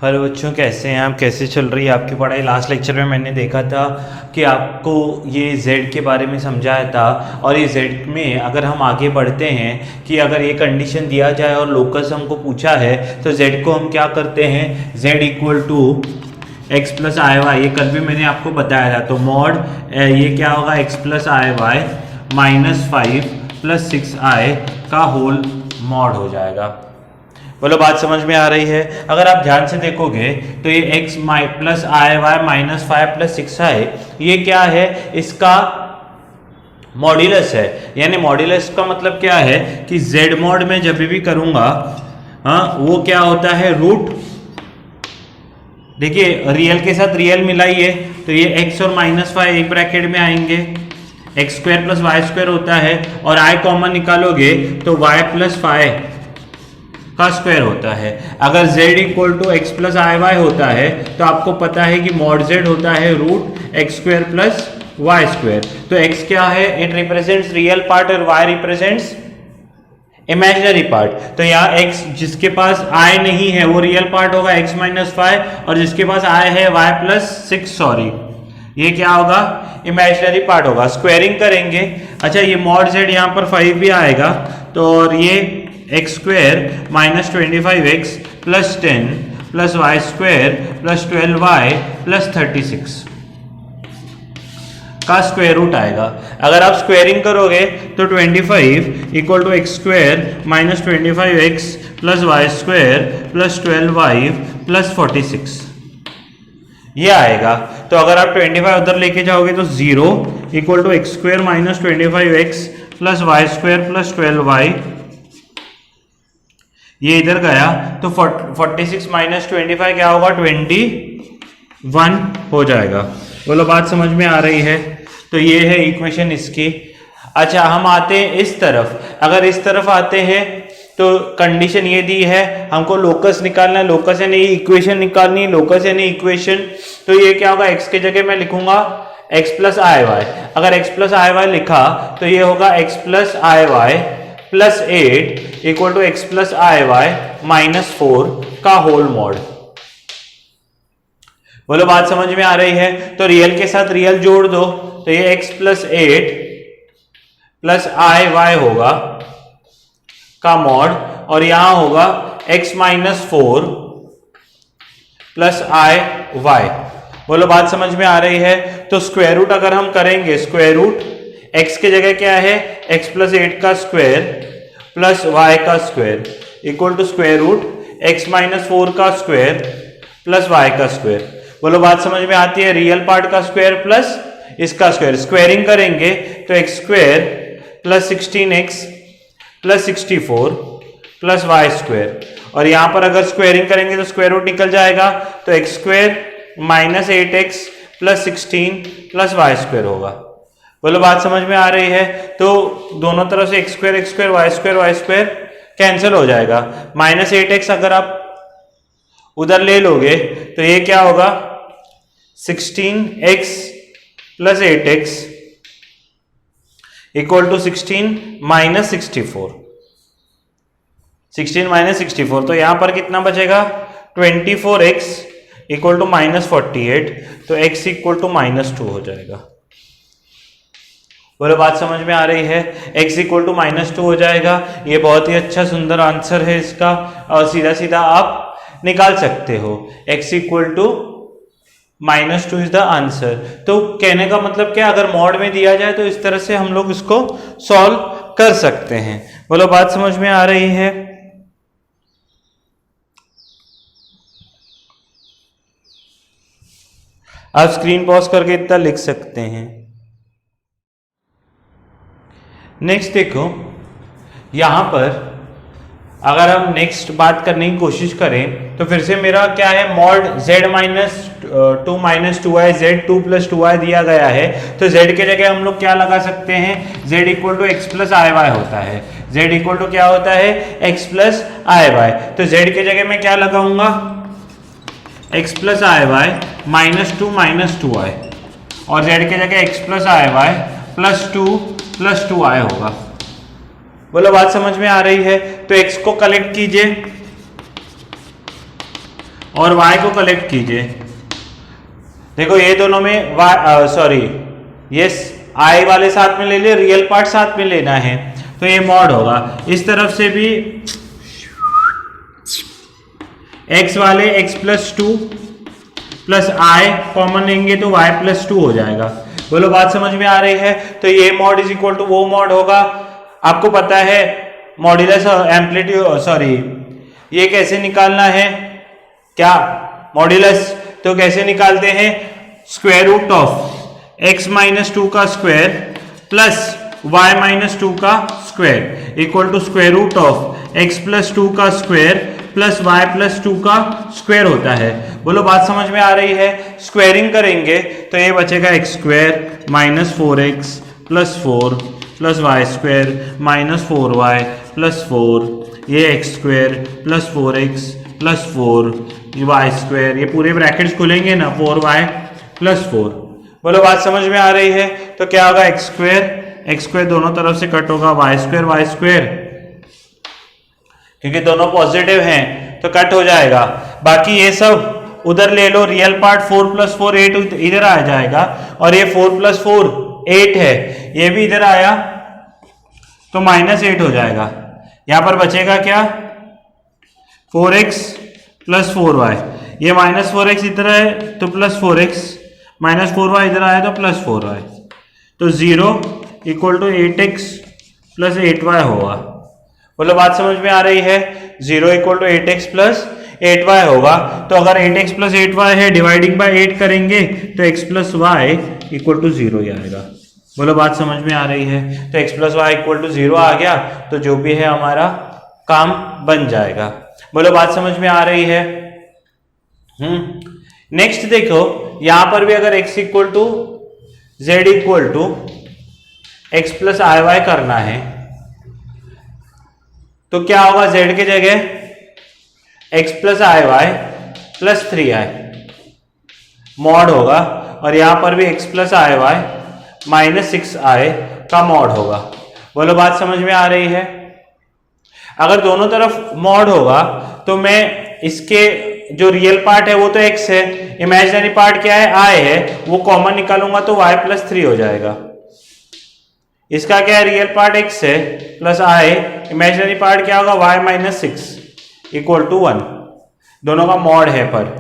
Hello बच्चों, कैसे हैं आप? कैसे चल रही है आपकी पढ़ाई? लास्ट लेक्चर में मैंने देखा था कि आपको ये z के बारे में समझाया था। और ये z में अगर हम आगे बढ़ते हैं कि अगर ये कंडीशन दिया जाए और लोकस हमको पूछा है तो z को हम क्या करते हैं, z equal to x plus i y. ये कल भी मैंने आपको बताया था। तो मॉड ये क्या होगा, x plus i y minus 5 plus 6i का होल मॉड हो जाएगा। बोलो, बात समझ में आ रही है? अगर आप ध्यान से देखोगे तो ये x plus i y minus 5 plus 6i ये क्या है, इसका मॉड्यूलस है। यानी मॉड्यूलस का मतलब क्या है कि z मॉड में जब भी करूंगा वो क्या होता है, रूट। देखिए रियल के साथ रियल मिलाइए तो ये x और माइनस 5 एक ब्रैकेट में आएंगे, x square plus y square होता है और i कॉमन निकालोगे तो y प्लस 5 का स्क्वायर होता है। अगर z equal to x plus i y होता है तो आपको पता है कि मॉड z होता है root x square plus y square. तो x क्या है, इट रिप्रेजेंट्स रियल पार्ट और y रिप्रेजेंट्स इमेजिनरी पार्ट। तो यहाँ x जिसके पास i नहीं है वो रियल पार्ट होगा x माइनस 5, और जिसके पास i है y प्लस 6, सॉरी ये क्या होगा, इमेजिनरी पार्ट होगा। स्क्वायरिंग करेंगे, अच्छा ये मॉड z यहाँ पर 5 भी आएगा तो और ये x square minus 25x plus 10 plus y square plus 12y plus 36 का स्क्वायर रूट आएगा। अगर आप स्क्वायरिंग करोगे तो 25 equal to x square minus 25x plus y square plus 12y plus 46 ये आएगा। तो अगर आप 25 उधर लेके जाओगे तो 0 equal to x square minus 25x plus y square plus 12y ये इधर गया तो 46 माइनस 25 क्या होगा, 21 हो जाएगा। बोलो, बात समझ में आ रही है? तो ये है इक्वेशन इसकी। अच्छा हम आते हैं इस तरफ। अगर इस तरफ आते हैं तो कंडीशन ये दी है, हमको लोकस निकालना है। लोकस यानी इक्वेशन निकालनी है, लोकस यानी इक्वेशन। तो ये क्या होगा, x के जगह मैं लिखूंगा x प्लस आई वाई। अगर x प्लस आई वाई लिखा तो ये होगा x plus i y plus 8 equal to x plus i y minus 4 का होल मॉड। बोलो, बात समझ में आ रही है? तो रियल के साथ रियल जोड़ दो तो ये x plus 8 plus i Y होगा का मॉड, और यहां होगा x minus 4 plus i Y. बोलो, बात समझ में आ रही है? तो स्क्वायर रूट अगर हम करेंगे, स्क्वायर रूट x के जगह क्या है, x प्लस 8 का स्क्वायर प्लस y का square equal to square root x minus 4 का स्क्वायर प्लस y का स्क्वायर। बोलो, बात समझ में आती है? रियल पार्ट का स्क्वायर प्लस इसका स्क्वायर। स्क्वायरिंग करेंगे तो x square plus 16x plus 64 plus y square, और यहां पर अगर स्क्वायरिंग करेंगे तो स्क्वायर रूट निकल जाएगा तो x square minus 8x plus 16 plus y square होगा। बोलो, बात समझ में आ रही है? तो दोनों तरफ से x square y square cancel हो जाएगा। माइनस 8x अगर आप उधर ले लोगे तो ये क्या होगा, 16x plus 8x equal to 16 minus 64। 16 minus 64 तो यहां पर कितना बचेगा, 24x इक्वल टू माइनस 48। तो x इक्वल टू माइनस 2 हो जाएगा। बोलो, बात समझ में आ रही है? x इक्वल टू माइनस 2 हो जाएगा। ये बहुत ही अच्छा सुंदर आंसर है इसका, और सीधा सीधा आप निकाल सकते हो x equal to minus 2 is the answer. तो कहने का मतलब क्या, अगर मॉड में दिया जाए तो इस तरह से हम लोग इसको सॉल्व कर सकते हैं। बोलो, बात समझ में आ रही है? आप स्क्रीन पॉज करके इतना लिख सकते हैं। नेक्स्ट देखो, यहां पर अगर हम नेक्स्ट बात करने की कोशिश करें तो फिर से मेरा क्या है, mod z minus 2 minus 2i z 2 plus 2i दिया गया है। तो z के जगह हम लोग क्या लगा सकते हैं, z equal to x plus i y होता है। z इक्वल टू क्या होता है, x प्लस आई वाई। तो z के जगह मैं क्या लगाऊंगा, x plus i y minus 2i, और z के जगह x plus i y plus 2 plus 2i होगा। बोलो, बात समझ में आ रही है? तो x को कलेक्ट कीजिए और y को कलेक्ट कीजिए। देखो ये दोनों में ये i वाले साथ में ले लिए, रियल पार्ट साथ में लेना है, तो ये मॉड होगा। इस तरफ से भी x वाले x plus 2 plus i common लेंगे तो y प्लस 2 हो जाएगा। बोलो बात समझ में आ रही है? तो ये मॉड इज इक्वल टू वो मॉड होगा। आपको पता है मॉड्यूलस एम्पलीट्यूड ये कैसे निकालना है क्या? मॉड्यूलस तो कैसे निकालते हैं? Square root of x minus 2 का स्क्वायर प्लस y माइनस 2 का square equal to square root of x plus 2 का स्क्वायर प्लस y प्लस 2 का स्क्वायर होता है। बोलो बात समझ में आ रही है? स्क्वायरिंग करेंगे तो ये बचेगा x square minus 4x plus 4 plus y square minus 4y plus 4, ये x square plus 4x plus 4 ये वाई स्क्वायर, ये पूरे ब्रैकेट्स खुलेंगे ना 4y प्लस 4। बोलो बात समझ में आ रही है? तो क्या होगा x स्क्वायर दोनों तरफ से कट होगा, वाई स्क्वायर क्योंकि दोनों पॉजिटिव हैं तो कट हो जाएगा। बाकी ये सब उधर ले लो, रियल पार्ट 4 प्लस 4 8 इधर आ जाएगा, और ये 4 प्लस 4 8 है, ये भी इधर आया तो माइनस 8 हो जाएगा। यहां पर बचेगा क्या? 4x प्लस 4y, ये माइनस 4x इधर है तो प्लस 4x, माइनस 4y इधर आया तो प्लस 4y, तो 0 equal to 8x plus 8y होगा। बोलो बात समझ में आ रही है? 0 equal to 8x plus 8y होगा। तो अगर 8x प्लस 8y है, डिवाइडिंग बाय 8 करेंगे तो x plus y equal to 0 ही आएगा। बोलो बात समझ में आ रही है? तो x plus y equal to 0 आ गया तो जो भी है हमारा काम बन जाएगा। बोलो बात समझ में आ रही है? नेक्स्ट देखो, यहां पर भी अगर x equal to z equal to x plus i y करना है तो क्या होगा? z के जगह x plus i y plus 3i mod होगा, और यहां पर भी x plus i y minus 6i का मॉड होगा। बोलो बात समझ में आ रही है? अगर दोनों तरफ मॉड होगा तो मैं इसके जो रियल पार्ट है वो तो x है, इमेजिनरी पार्ट क्या है? i है, वो कॉमन निकालूंगा तो y प्लस 3 हो जाएगा। इसका क्या है? रियल पार्ट x है प्लस i, इमेजिनरी पार्ट क्या होगा? y माइनस 6 इक्वल टू 1, दोनों का मॉड है पर।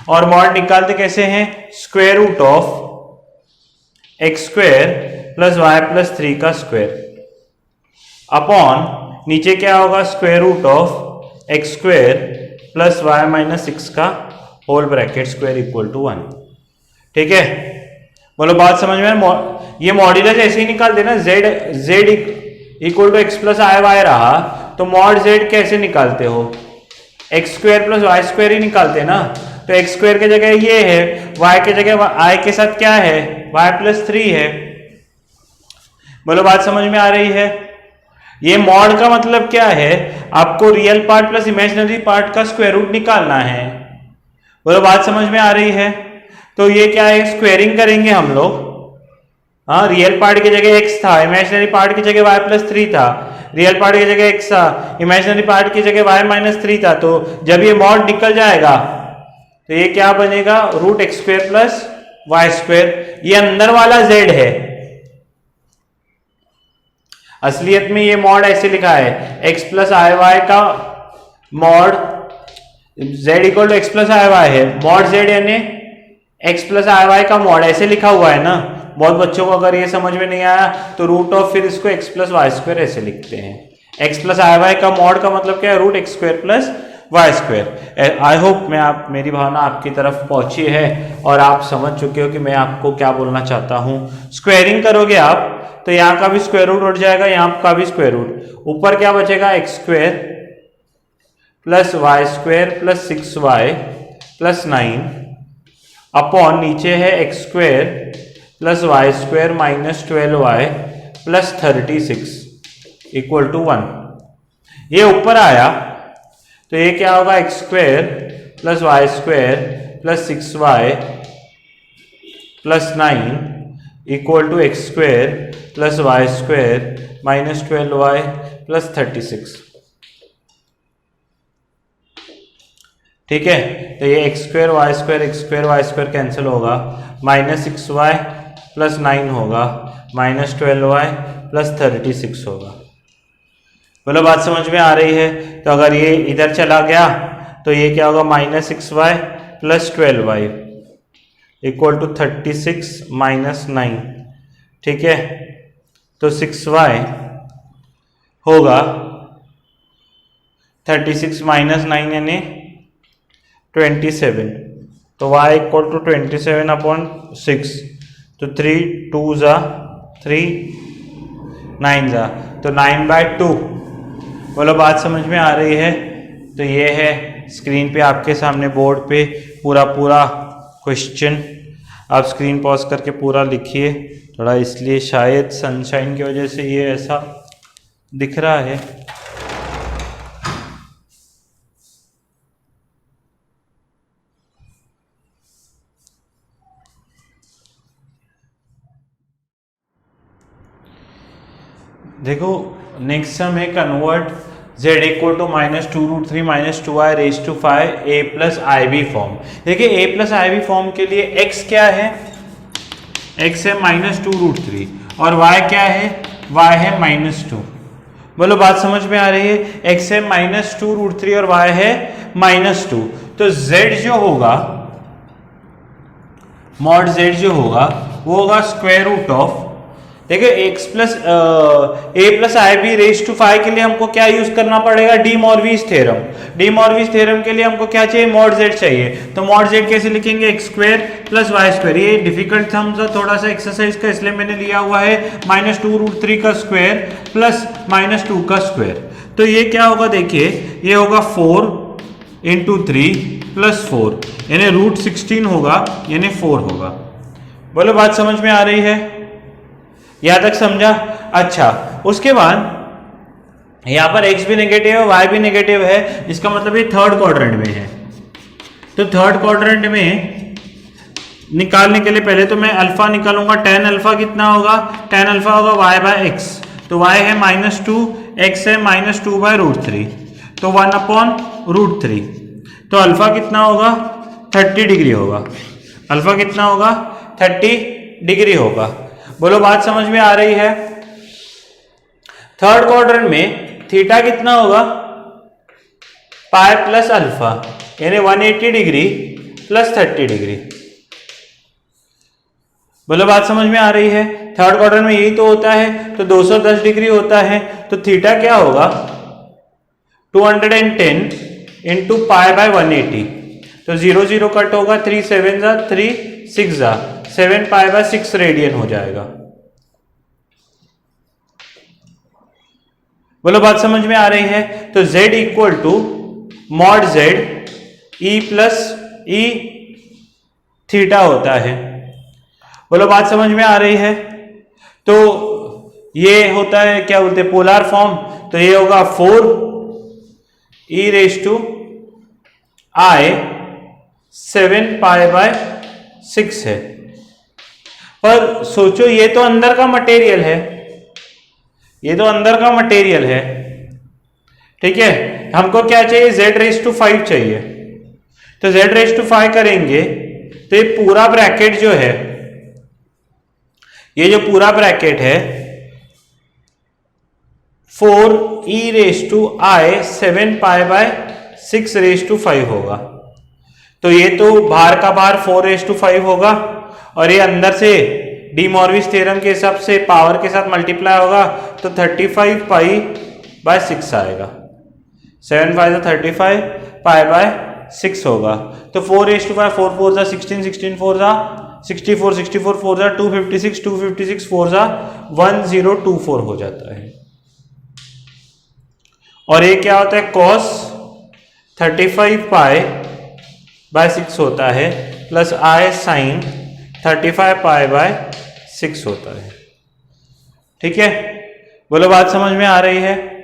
और मॉड निकालते कैसे हैं? Square root of X square plus Y plus 3 का स्क्वायर अपॉन नीचे क्या होगा? Square root of X square plus Y minus 6 का whole bracket square equal to 1। ठीक है? बोलो बात समझ में? ये मॉड्यूलस ऐसे ही निकाल देना, z equal to x plus i y रहा तो मॉड z कैसे निकालते हो? X square plus y square ही निकालते ना। तो एक्स स्क्वायर की जगह ये है, y के जगह i के साथ क्या है? y प्लस 3 है। बोलो बात समझ में आ रही है? ये मॉड का मतलब क्या है? आपको real part plus imaginary part का स्क्वायर रूट निकालना है। बोलो बात समझ में आ रही है? तो ये क्या है? स्क्वायरिंग करेंगे हम लोग। हाँ, रियल पार्ट की जगह x था, इमेजिनरी पार्ट की जगह y प्लस 3 था, रियल पार्ट की जगह x था, इमेजिनरी पार्ट की जगह y माइनस 3 था। तो जब ये मॉड निकल जाएगा तो ये क्या बनेगा? Root x square plus y square. ये अंदर वाला z है, असलियत में ये मॉड ऐसे लिखा है, x प्लस आई वाई का mod z equal to x plus i y है, मॉड z यानी x प्लस आई वाई का मॉड ऐसे लिखा हुआ है ना। बहुत बच्चों को अगर ये समझ में नहीं आया तो रूट ऑफ फिर इसको x प्लस वाई स्क्वायर ऐसे लिखते हैं। x प्लस आई वाई का मॉड का मतलब क्या है? Root x square plus y square. I hope मेरी भावना आपकी तरफ पहुंची है और आप समझ चुके हो कि मैं आपको क्या बोलना चाहता हूं। स्क्वायरिंग करोगे आप तो यहाँ का भी स्क्वायर रूट उठ जाएगा, यहाँ का भी स्क्वायर रूट, ऊपर क्या बचेगा? X square plus y square plus 6y plus 9 upon नीचे है x square plus y square minus 12y plus 36 equal to 1। ये ऊपर आया तो ये क्या होगा? X square plus y square plus 6y plus 9 equal to x square plus y square minus 12y plus 36। ठीक है, तो ये x square y square cancel होगा, -6y प्लस 9 होगा, -12y प्लस 36 होगा। बोलो बात समझ में आ रही है? तो अगर ये इधर चला गया तो ये क्या होगा, -6y plus 12y equal to 36 minus 9। ठीक है, तो 6y होगा 36 माइनस 9 यानी 27, तो y इक्वल टू 27/6, तो 3 2 जा 3 9 जा, तो 9/2। बोलो बात समझ में आ रही है? तो ये है स्क्रीन पे आपके सामने बोर्ड पे पूरा क्वेश्चन। आप स्क्रीन पॉज करके पूरा लिखिए, थोड़ा इसलिए शायद सनशाइन की वजह से ये ऐसा दिख रहा है। देखो नेक्स्ट सम है convert z equal to -2√3 -2i raise to 5 a plus IB form. देखिए a प्लस IB फॉर्म के लिए x क्या है, x है -2√3 और y क्या है, y है -2। बोलो बात समझ में आ रही है? x है -2√3 और y है -2, तो z जो होगा, मॉड z जो होगा वो होगा स्क्वायर रूट ऑफ, देखिए x plus a plus IB raise to 5 के लिए हमको क्या यूज करना पड़ेगा, de Moivre theorem. De Moivre theorem के लिए हमको क्या चाहिए, मॉड z चाहिए। तो मॉड z कैसे लिखेंगे, x square plus y square. ये डिफिकल्ट था हमसे थोड़ा सा एक्सरसाइज का, इसलिए मैंने लिया हुआ है -2√3 का स्क्वायर प्लस -2 का स्क्वायर। तो ये क्या होगा, देखिए ये होगा 4 × 3 प्लस 4 यानी √16 होगा, यानी 4 होगा। बोलो बात समझ में आ रही है? यहां तक समझा? अच्छा, उसके बाद यहां पर x भी नेगेटिव है, y भी नेगेटिव है, इसका मतलब ये थर्ड क्वाड्रेंट में है। तो थर्ड क्वाड्रेंट में निकालने के लिए पहले तो मैं अल्फा निकालूंगा। tan अल्फा कितना होगा, tan अल्फा होगा y/x, तो y है -2, x है -2/√3, तो 1/√3। तो अल्फा कितना होगा, 30 डिग्री होगा। अल्फा कितना होगा, 30 डिग्री होगा। बोलो बात समझ में आ रही है? थर्ड क्वाड्रेंट में थीटा कितना होगा, पाई प्लस अल्फा यानी 180 डिग्री प्लस 30 डिग्री। बोलो बात समझ में आ रही है? थर्ड क्वाड्रेंट में यही तो होता है, तो 210 डिग्री होता है, तो थीटा क्या होगा, 210 इंटू π/180, तो 0 0 कट होगा, 3 7 जा 3 6 जा 7 π/6 रेडियन हो जाएगा। बोलो बात समझ में आ रही है? तो z equal to mod z e plus e theta होता है। बोलो बात समझ में आ रही है? तो ये होता है क्या बोलते हैं, पोलर फॉर्म। तो ये होगा 4 e⁻⁷ 7 π/6 है। पर सोचो ये तो अंदर का मटेरियल है, ये तो अंदर का मटेरियल है, ठीक है। हमको क्या चाहिए, z⁵ चाहिए। तो z⁵ करेंगे तो ये पूरा ब्रैकेट जो है, ये जो पूरा ब्रैकेट है 4 e⁻⁷ 7 π/6⁵ होगा। तो ये तो बाहर का बाहर 4⁵ होगा और ये अंदर से डी मॉर्विस थ्योरम के हिसाब से पावर के साथ मल्टीप्लाई होगा, तो 35 π/6 आएगा। 7 5 35 π/6 होगा। तो 4⁵ 4 4 जा 16 16 4 जा 64 64 4 जा 256 256 4 जा 1024 हो जाता है। और ये क्या होता है, cos 35 π/6 होता है प्लस i sin 35 π/6 होता है। ठीक है, बोलो बात समझ में आ रही है?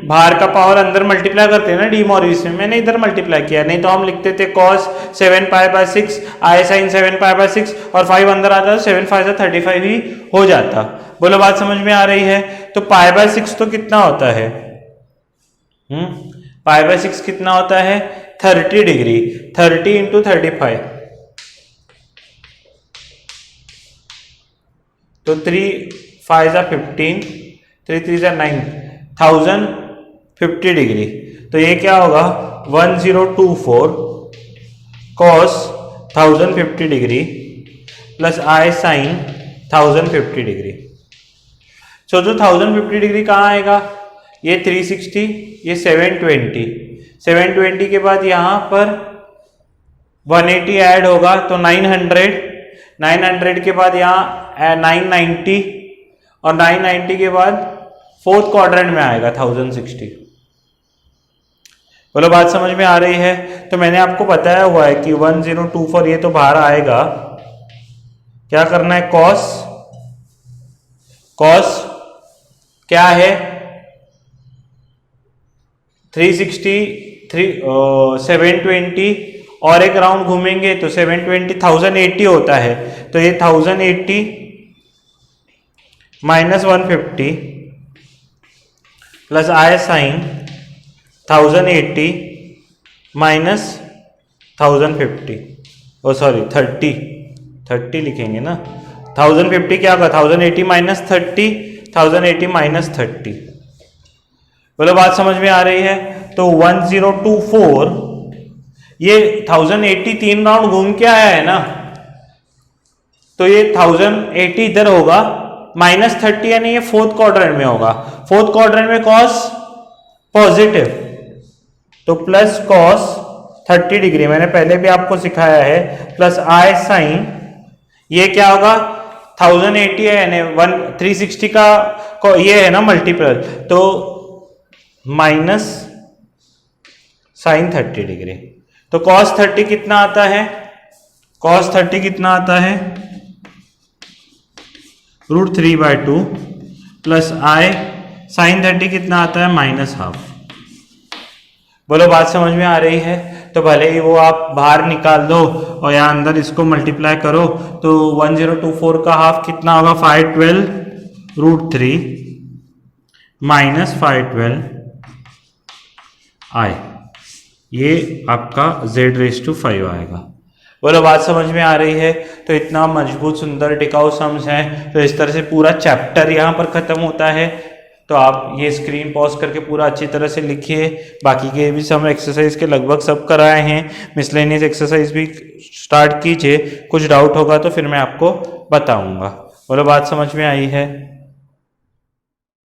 बाहर का पावर अंदर मल्टीप्लाई करते हैं ना डी मॉर्विस में, मैंने इधर मल्टीप्लाई किया, नहीं तो हम लिखते थे cos 7 π/6 i sin 7 π/6 और 5 अंदर आता तो 7 5 35 ही हो जाता। बोलो बात समझ में आ रही है? तो π/6 तो कितना होता है, π/6 कितना होता है, 30 डिग्री, 30 इंटू 35, तो 3 5 जा 15, 3 3 जा 9, 1050 डिग्री। तो ये क्या होगा 1024 cos 1050 डिग्री प्लस आई साइन 1050 डिग्री। सो जो 1050 डिग्री कहाँ आएगा, ये 360, ये 720, 720 के बाद यहाँ पर 180 ऐड होगा तो 900, 900 के बाद यहाँ 990 और 990 के बाद फोर्थ क्वाड्रेंट में आएगा 1060। बोलो बात समझ में आ रही है। तो मैंने आपको बताया हुआ है कि 1024 ये तो बाहर आएगा, क्या करना है कॉस, कॉस क्या है 360 720 और एक राउंड घूमेंगे तो 720 1080 होता है, तो ये 1080 माइनस 150 प्लस आई साइन 1080 माइनस 1050, ओ सॉरी 30 लिखेंगे ना, 1050 क्या होगा 1080 माइनस 30, 1080 माइनस 30। बोलो बात समझ में आ रही है। तो 1024 ये 1080 3 राउंड घूम के आया है ना, तो ये 1080 इधर होगा माइनस 30, यानी ये फोर्थ क्वाड्रेंट में होगा। फोर्थ क्वाड्रेंट में कॉस पॉजिटिव, तो प्लस कॉस 30 डिग्री मैंने पहले भी आपको सिखाया है, प्लस आई साइन ये क्या होगा 1080 है यानी 360 का ये है ना मल्टीपल, तो माइनस साइन 30 डिग्री। तो कॉस 30 कितना आता है, कॉस 30 कितना आता है √3/2 प्लस आई साइन 30 कितना आता है -½ बोलो बात समझ में आ रही है। तो भले ही वो आप बाहर निकाल दो और यहाँ अंदर इसको मल्टीप्लाई करो, तो 1024 का हाफ कितना होगा 512 √3 माइनस 512 आई, ये आपका z⁵5 आएगा। बोलो बात समझ में आ रही है। तो इतना मजबूत सुंदर टिकाऊ सम्स हैं। तो इस तरह से पूरा चैप्टर यहाँ पर खत्म होता है। तो आप ये स्क्रीन पॉज करके पूरा अच्छी तरह से लिखिए। बाकी के भी सम एक्सरसाइज के लगभग सब कराए हैं, मिसलेनियस एक्सरसाइज भी स्टार्ट कीजिए। कुछ डाउट होगा तो फिर मैं आपको बताऊंगा। बोलो बात समझ में आई है।